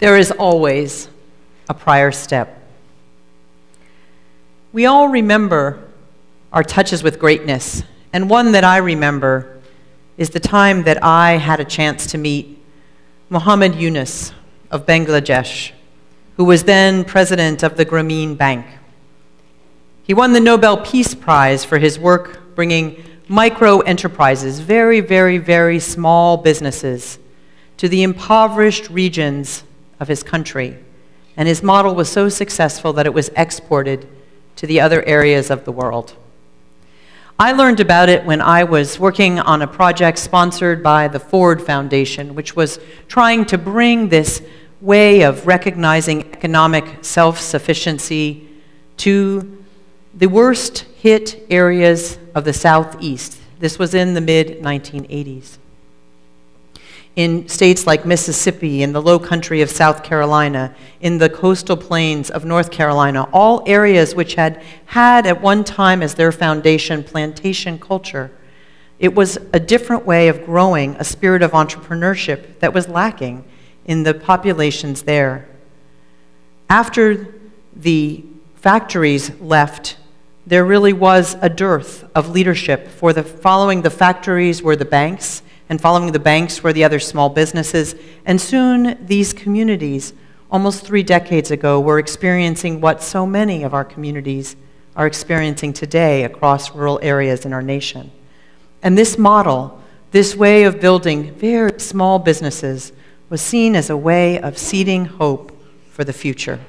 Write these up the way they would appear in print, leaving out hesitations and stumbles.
There is always a prior step. We all remember our touches with greatness, and one that I remember is the time that I had a chance to meet Muhammad Yunus of Bangladesh, who was then president of the Grameen Bank. He won the Nobel Peace Prize for his work bringing micro-enterprises, very, very, very small businesses, to the impoverished regions of his country. And his model was so successful that it was exported to the other areas of the world. I learned about it when I was working on a project sponsored by the Ford Foundation, which was trying to bring this way of recognizing economic self-sufficiency to the worst hit areas of the Southeast. This was in the mid-1980s. In states like Mississippi, in the low country of South Carolina, in the coastal plains of North Carolina, all areas which had at one time as their foundation plantation culture. It was a different way of growing a spirit of entrepreneurship that was lacking in the populations there. After the factories left, there really was a dearth of leadership. Following the factories were the banks, and following the banks were the other small businesses. And soon these communities, almost 3 decades ago, were experiencing what so many of our communities are experiencing today across rural areas in our nation. And this model, this way of building very small businesses, was seen as a way of seeding hope for the future.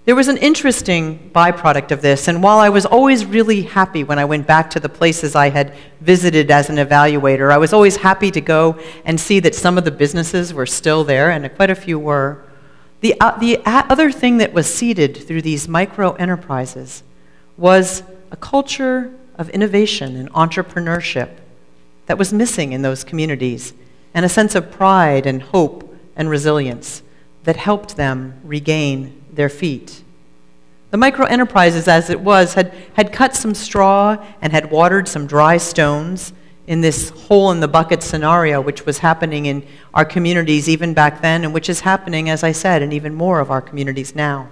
There was an interesting byproduct of this, and while I was always really happy when I went back to the places I had visited as an evaluator, I was always happy to go and see that some of the businesses were still there, and quite a few were. The other thing that was seeded through these micro-enterprises was a culture of innovation and entrepreneurship that was missing in those communities, and a sense of pride and hope and resilience that helped them regain their feet. The micro-enterprises, as it was, had cut some straw and had watered some dry stones in this hole-in-the-bucket scenario which was happening in our communities even back then, and which is happening, as I said, in even more of our communities now.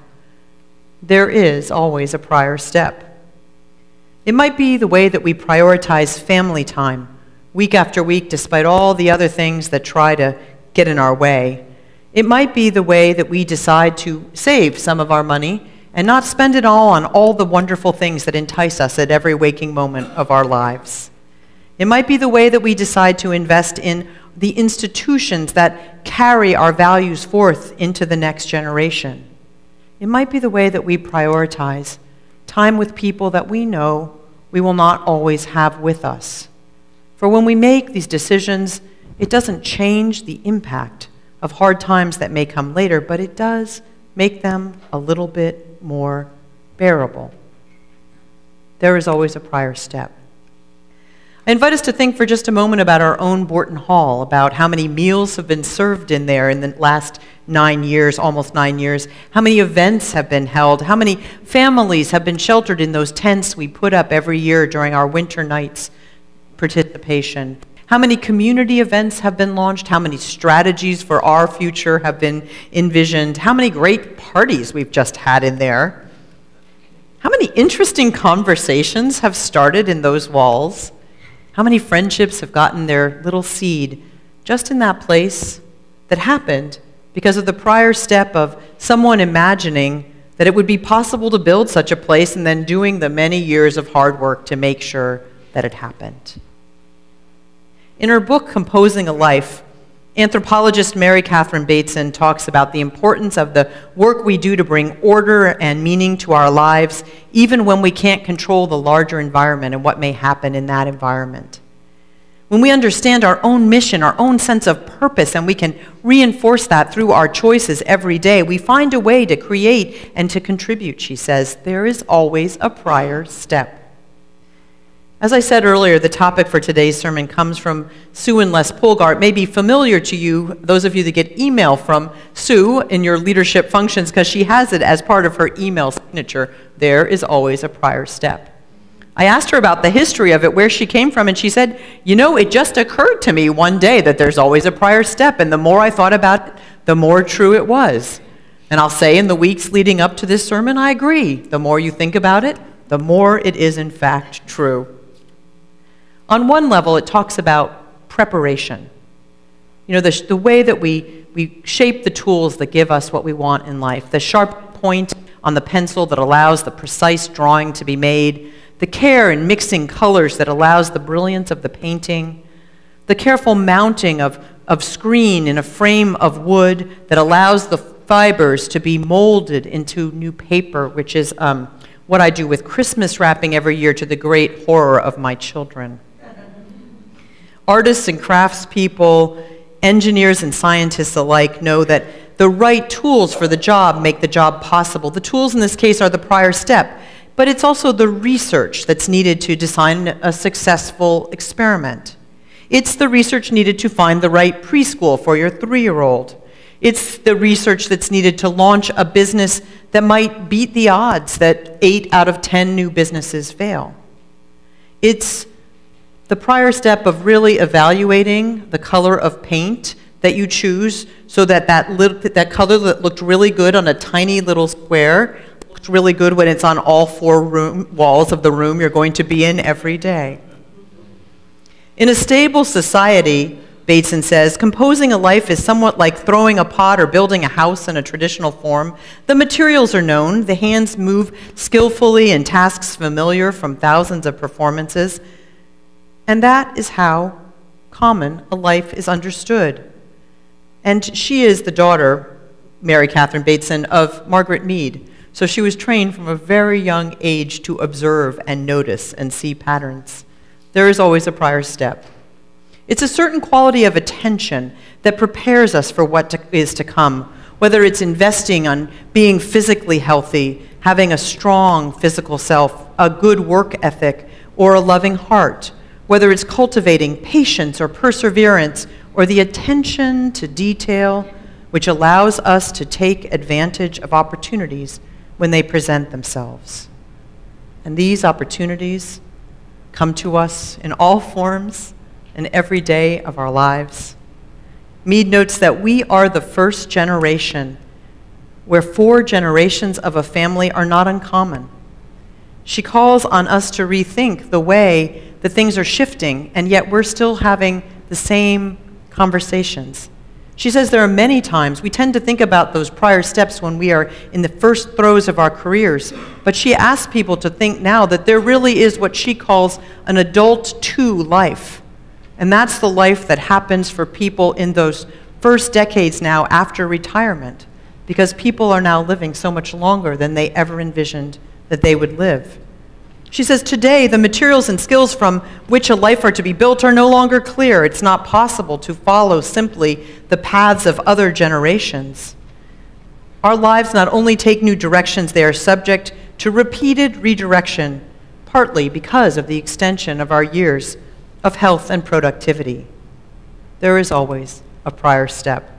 There is always a prior step. It might be the way that we prioritize family time week after week despite all the other things that try to get in our way. It might be the way that we decide to save some of our money and not spend it all on all the wonderful things that entice us at every waking moment of our lives. It might be the way that we decide to invest in the institutions that carry our values forth into the next generation. It might be the way that we prioritize time with people that we know we will not always have with us. For when we make these decisions, it doesn't change the impact of hard times that may come later, but it does make them a little bit more bearable. There is always a prior step. I invite us to think for just a moment about our own Borton Hall, about how many meals have been served in there in the last 9 years, almost 9 years, how many events have been held, how many families have been sheltered in those tents we put up every year during our winter nights participation. How many community events have been launched? How many strategies for our future have been envisioned? How many great parties we've just had in there? How many interesting conversations have started in those walls? How many friendships have gotten their little seed just in that place that happened because of the prior step of someone imagining that it would be possible to build such a place and then doing the many years of hard work to make sure that it happened? In her book, Composing a Life, anthropologist Mary Catherine Bateson talks about the importance of the work we do to bring order and meaning to our lives, even when we can't control the larger environment and what may happen in that environment. When we understand our own mission, our own sense of purpose, and we can reinforce that through our choices every day, we find a way to create and to contribute, she says. There is always a prior step. As I said earlier, the topic for today's sermon comes from Sue and Les Polgar. It may be familiar to you, those of you that get email from Sue in your leadership functions, because she has it as part of her email signature. There is always a prior step. I asked her about the history of it, where she came from, and she said, you know, it just occurred to me one day that there's always a prior step, and the more I thought about it, the more true it was. And I'll say in the weeks leading up to this sermon, I agree. The more you think about it, the more it is in fact true. On one level, it talks about preparation. You know, the way that we shape the tools that give us what we want in life, the sharp point on the pencil that allows the precise drawing to be made, the care in mixing colors that allows the brilliance of the painting, the careful mounting of screen in a frame of wood that allows the fibers to be molded into new paper, which is what I do with Christmas wrapping every year to the great horror of my children. Artists and craftspeople, engineers and scientists alike know that the right tools for the job make the job possible. The tools in this case are the prior step, but it's also the research that's needed to design a successful experiment. It's the research needed to find the right preschool for your 3-year-old. It's the research that's needed to launch a business that might beat the odds that 8 out of 10 new businesses fail. It's the prior step of really evaluating the color of paint that you choose so that that color that looked really good on a tiny little square looks really good when it's on all 4 walls of the room you're going to be in every day. In a stable society, Bateson says, composing a life is somewhat like throwing a pot or building a house in a traditional form. The materials are known, the hands move skillfully in tasks familiar from thousands of performances, and that is how common a life is understood. And she is the daughter, Mary Catherine Bateson, of Margaret Mead. So she was trained from a very young age to observe and notice and see patterns. There is always a prior step. It's a certain quality of attention that prepares us for what is to come, whether it's investing on being physically healthy, having a strong physical self, a good work ethic, or a loving heart, whether it's cultivating patience or perseverance, or the attention to detail which allows us to take advantage of opportunities when they present themselves. And these opportunities come to us in all forms and every day of our lives. Mead notes that we are the first generation where 4 generations of a family are not uncommon. She calls on us to rethink the way that things are shifting, and yet we're still having the same conversations. She says there are many times we tend to think about those prior steps when we are in the first throes of our careers, but she asks people to think now that there really is what she calls an adult 2 life. And that's the life that happens for people in those first decades now after retirement, because people are now living so much longer than they ever envisioned that they would live. She says today the materials and skills from which a life are to be built are no longer clear. It's not possible to follow simply the paths of other generations. Our lives not only take new directions, they are subject to repeated redirection, partly because of the extension of our years of health and productivity. There is always a prior step.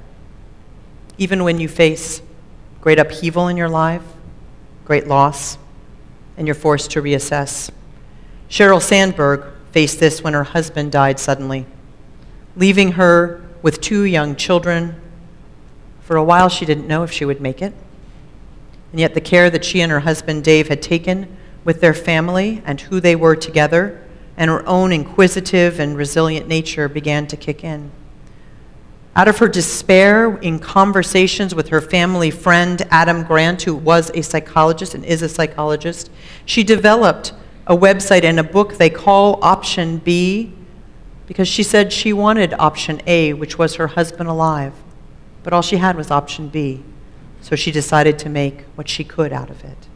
Even when you face great upheaval in your life, great loss, and you're forced to reassess. Sheryl Sandberg faced this when her husband died suddenly, leaving her with 2 young children. For a while, she didn't know if she would make it. And yet the care that she and her husband, Dave, had taken with their family and who they were together, and her own inquisitive and resilient nature began to kick in. Out of her despair, in conversations with her family friend, Adam Grant, who was a psychologist and is a psychologist, she developed a website and a book they call Option B, because she said she wanted Option A, which was her husband alive, but all she had was Option B, so she decided to make what she could out of it.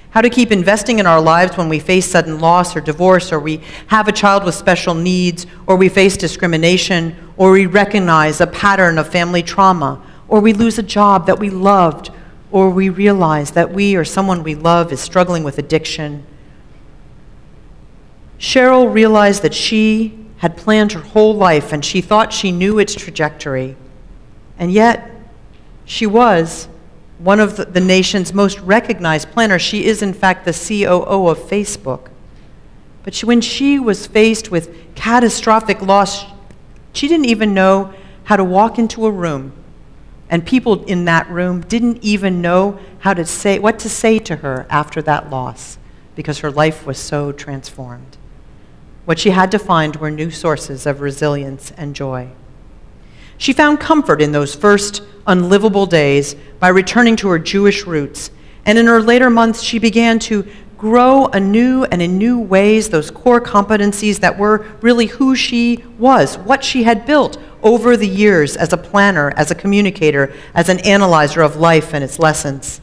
How to keep investing in our lives when we face sudden loss or divorce, or we have a child with special needs, or we face discrimination, or we recognize a pattern of family trauma, or we lose a job that we loved, or we realize that we or someone we love is struggling with addiction. Sheryl realized that she had planned her whole life, and she thought she knew its trajectory. And yet, she was one of the nation's most recognized planners. She is, in fact, the COO of Facebook. But when she was faced with catastrophic loss, she didn't even know how to walk into a room And people in that room didn't even know what to say to her after that loss, because her life was so transformed. What she had to find were new sources of resilience and joy. She found comfort in those first unlivable days by returning to her Jewish roots, and in her later months she began to grow anew and in new ways those core competencies that were really who she was, what she had built over the years as a planner, as a communicator, as an analyzer of life and its lessons.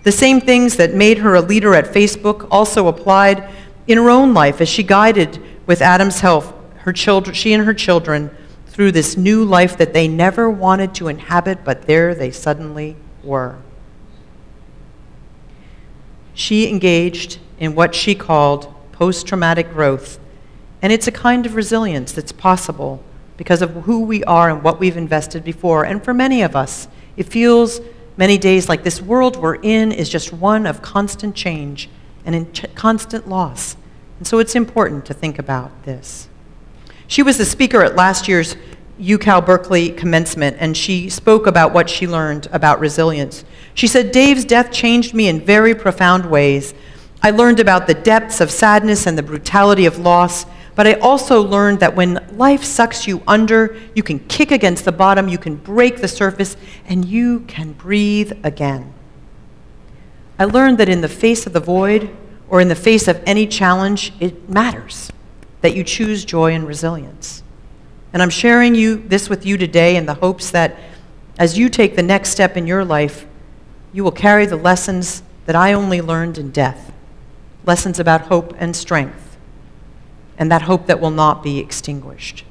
The same things that made her a leader at Facebook also applied in her own life as she guided, with Adam's help, she and her children through this new life that they never wanted to inhabit, but there they suddenly were. She engaged in what she called post-traumatic growth, and it's a kind of resilience that's possible because of who we are and what we've invested before. And for many of us, it feels many days like this world we're in is just one of constant change and in constant loss. And so it's important to think about this. She was the speaker at last year's UCal Berkeley commencement, and she spoke about what she learned about resilience. She said, "Dave's death changed me in very profound ways. I learned about the depths of sadness and the brutality of loss, but I also learned that when life sucks you under, you can kick against the bottom, you can break the surface, and you can breathe again. I learned that in the face of the void, or in the face of any challenge, it matters that you choose joy and resilience. And I'm sharing this with you today in the hopes that as you take the next step in your life, you will carry the lessons that I only learned in death, lessons about hope and strength, and that hope that will not be extinguished."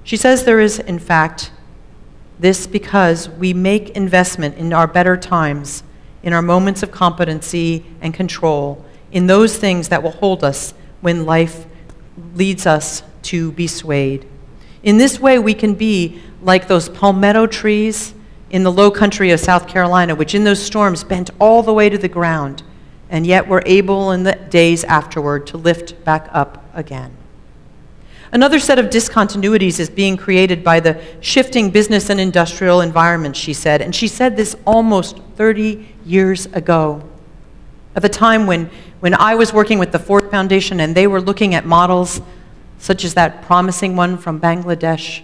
She says there is, in fact, this because we make investment in our better times, in our moments of competency and control, in those things that will hold us when life leads us to be swayed. In this way, we can be like those palmetto trees in the low country of South Carolina, which in those storms bent all the way to the ground, and yet were able in the days afterward to lift back up again. Another set of discontinuities is being created by the shifting business and industrial environment, she said, and she said this almost 30 years ago. At the time when I was working with the Ford Foundation and they were looking at models such as that promising one from Bangladesh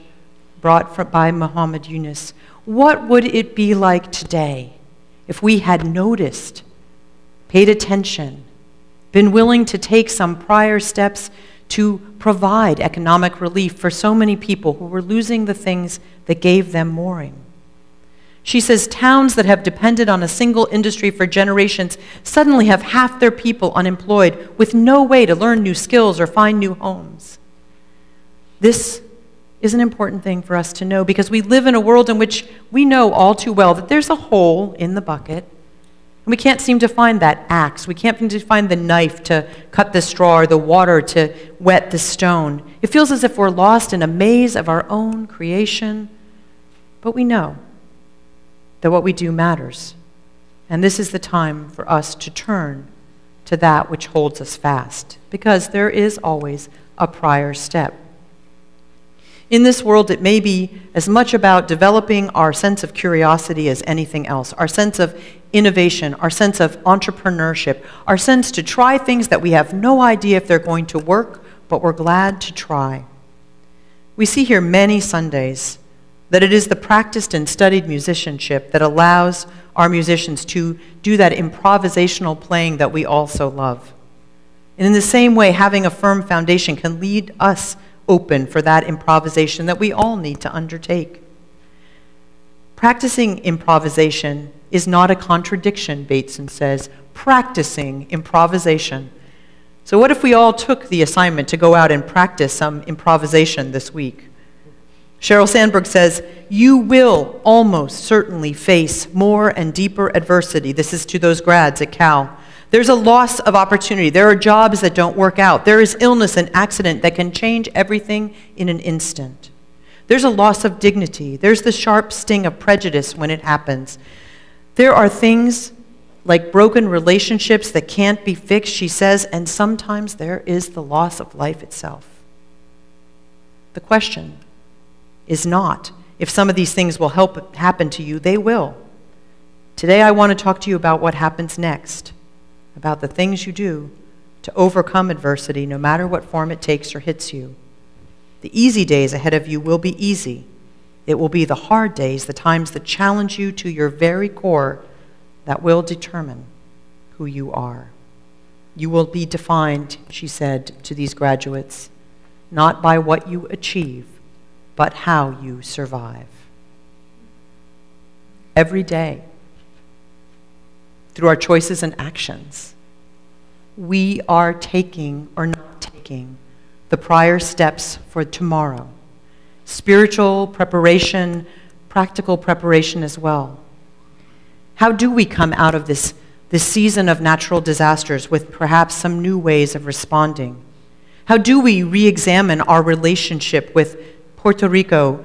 brought by Muhammad Yunus, what would it be like today if we had noticed, paid attention, been willing to take some prior steps to provide economic relief for so many people who were losing the things that gave them mooring? She says towns that have depended on a single industry for generations suddenly have half their people unemployed with no way to learn new skills or find new homes. This is an important thing for us to know because we live in a world in which we know all too well that there's a hole in the bucket, and we can't seem to find that axe. We can't seem to find the knife to cut the straw or the water to wet the stone. It feels as if we're lost in a maze of our own creation, but we know that what we do matters. And this is the time for us to turn to that which holds us fast, because there is always a prior step. In this world, it may be as much about developing our sense of curiosity as anything else, our sense of innovation, our sense of entrepreneurship, our sense to try things that we have no idea if they're going to work, but we're glad to try. We see here many Sundays that it is the practiced and studied musicianship that allows our musicians to do that improvisational playing that we also love. And in the same way, having a firm foundation can lead us open for that improvisation that we all need to undertake. Practicing improvisation is not a contradiction, Bateson says. Practicing improvisation. So what if we all took the assignment to go out and practice some improvisation this week? Sheryl Sandberg says, "You will almost certainly face more and deeper adversity." This is to those grads at Cal. There's a loss of opportunity. There are jobs that don't work out. There is illness and accident that can change everything in an instant. There's a loss of dignity. There's the sharp sting of prejudice when it happens. There are things like broken relationships that can't be fixed, she says, and sometimes there is the loss of life itself. The question is not if some of these things will help happen to you, they will. Today I want to talk to you about what happens next, about the things you do to overcome adversity, no matter what form it takes or hits you. The easy days ahead of you will be easy. It will be the hard days, the times that challenge you to your very core, that will determine who you are. You will be defined, she said to these graduates, not by what you achieve, but how you survive. Every day, through our choices and actions, we are taking or not taking the prior steps for tomorrow. Spiritual preparation, practical preparation as well. How do we come out of this season of natural disasters with perhaps some new ways of responding? How do we re-examine our relationship with Puerto Rico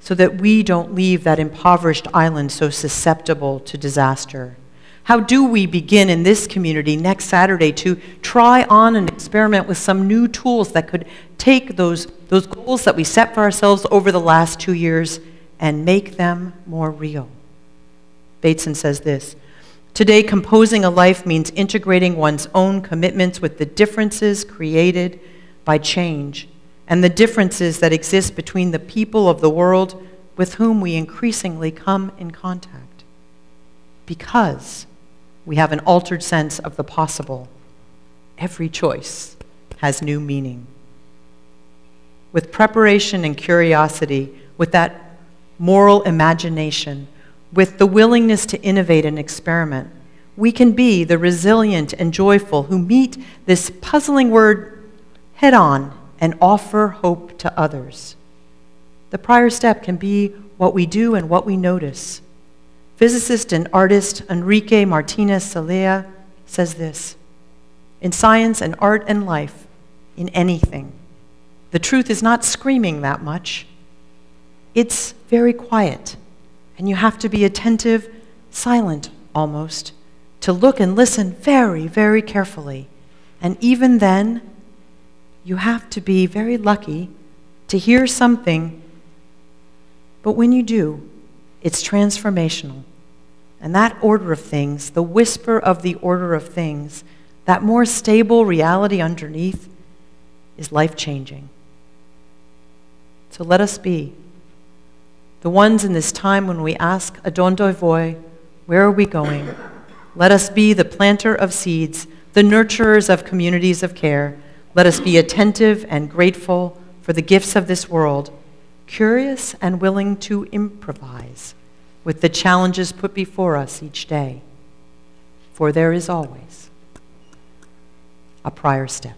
so that we don't leave that impoverished island so susceptible to disaster? How do we begin in this community next Saturday to try on and experiment with some new tools that could take those goals that we set for ourselves over the last 2 years and make them more real? Bateson says this: today, composing a life means integrating one's own commitments with the differences created by change and the differences that exist between the people of the world with whom we increasingly come in contact. Because we have an altered sense of the possible, every choice has new meaning. With preparation and curiosity, with that moral imagination, with the willingness to innovate and experiment, we can be the resilient and joyful who meet this puzzling word head on and offer hope to others. The prior step can be what we do and what we notice. Physicist and artist Enrique Martinez Celaya says this: in science and art and life, in anything, the truth is not screaming that much. It's very quiet, and you have to be attentive, silent almost, to look and listen very, very carefully. And even then, you have to be very lucky to hear something, but when you do, it's transformational. And that order of things, the whisper of the order of things, that more stable reality underneath, is life-changing. So let us be the ones in this time when we ask, Adonde voy, where are we going? Let us be the planter of seeds, the nurturers of communities of care. Let us be attentive and grateful for the gifts of this world, curious and willing to improvise with the challenges put before us each day. For there is always a prior step.